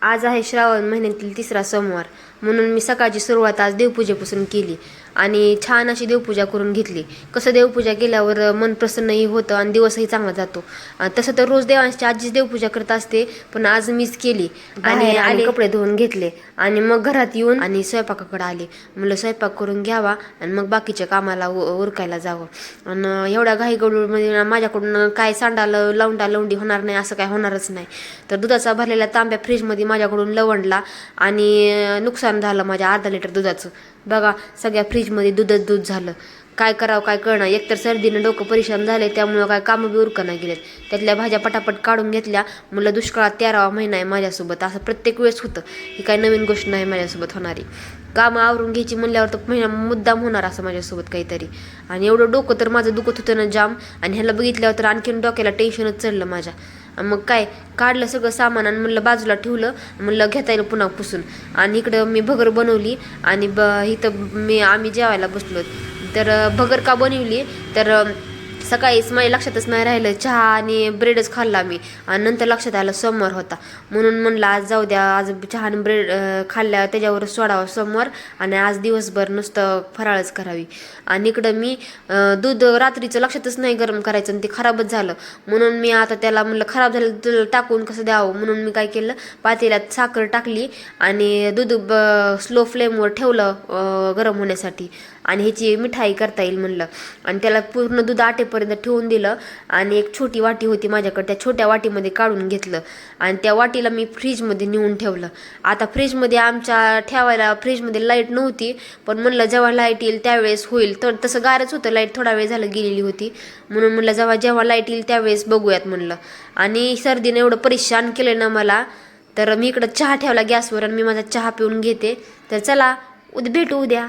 आज आहे श्रावण महिन्यातील 3रा सोमवार, म्हणून मी सकाळची सुरुवात आज देवपूजेपासून केली आणि छान अशी देवपूजा करून घेतली. कसं देवपूजा केल्यावर मन प्रसन्नही होतं आणि दिवसही चांगला जातो. तसं तर रोज देवांची आजीच देवपूजा करत असते, पण आज मीच केली आणि आले कपडे धुवून घेतले आणि मग घरात येऊन आणि स्वयंपाकाकडे आले. म्हणलं स्वयंपाक करून घ्यावा आणि मग बाकीच्या कामाला उरकायला जावं. आणि एवढ्या घाईगडूमध्ये माझ्याकडून काय सांडालं लावंडा लावंडी होणार नाही, असं काय होणारच नाही. तर दुधाचा भरलेला तांब्या फ्रीजमध्ये माझ्याकडून लवंडला आणि नुकसान झालं माझ्या अर्धा लिटर दुधाचं. बघा, सगळ्या फ्रीजमध्ये दूध झालं. काय करावं काय कळणार. एकतर सर्दीनं डोकं परेशान झाले, त्यामुळं काय कामं बी उरकं नाही गेलेत. त्यातल्या भाज्या पटापट काढून घेतल्या. म्हणलं दुष्काळात 13वा महिना आहे माझ्यासोबत, असं प्रत्येक वेळेस होतं. ही काय नवीन गोष्ट नाही माझ्यासोबत होणारी. कामं आवरून घ्यायची म्हणल्यावर तर महिना मुद्दाम होणार असं माझ्यासोबत काहीतरी. आणि एवढं डोकं तर माझं दुखत होतं ना जाम. आणि ह्याला बघितल्यावर तर आणखीन डोक्याला टेन्शनच चढलं माझ्या. मग काय काढलं सगळं सामान आणि म्हणलं बाजूला ठेवलं. म्हणलं घेता येईल पुन्हा पुसून. आणि इकडं मी भगर बनवली आणि इथं आम्ही जेवायला बसलो. तर भगर का बनवली तर सकाळीच माझ्या लक्षातच नाही राहिलं, चहा आणि ब्रेडच खाल्ला मी. आणि नंतर लक्षात आलं सोमवार होता, म्हणून म्हणलं आज जाऊ द्या, आज चहा आणि ब्रेड खाल्ल्या त्याच्यावर सोडावं सोमवार आणि आज दिवसभर नुसतं फराळच करावी. आणि इकडं मी दूध रात्रीचं लक्षातच नाही गरम करायचं आणि ते खराबच झालं. म्हणून मी आता त्याला म्हणलं खराब झालं दूध टाकून कसं द्यावं, म्हणून मी काय केलं, पातेल्यात साखर टाकली आणि दूध स्लो फ्लेमवर ठेवलं गरम होण्यासाठी. आणि ह्याची मिठाई करता येईल म्हणलं. आणि त्याला पूर्ण दूध आटेपर्यंत ठेवून दिलं. आणि एक छोटी वाटी होती माझ्याकडे, त्या छोट्या वाटीमध्ये काढून घेतलं आणि त्या वाटीला मी फ्रीजमध्ये नेऊन ठेवलं. आता फ्रीजमध्ये आमच्या ठेवायला फ्रीजमध्ये लाईट नव्हती, पण म्हणलं जेव्हा लाईट येईल त्यावेळेस होईल. तर तसं गारच होतं, लाईट थोडा वेळ झालं गेलेली होती, म्हणून म्हणलं जेव्हा लाईट येईल त्यावेळेस बघूयात म्हणलं. आणि सर्दीने एवढं परेशान केलं ना मला, तर मी इकडं चहा ठेवला गॅसवर आणि मी माझा चहा पिऊन घेते. तर चला भेटू उद्या.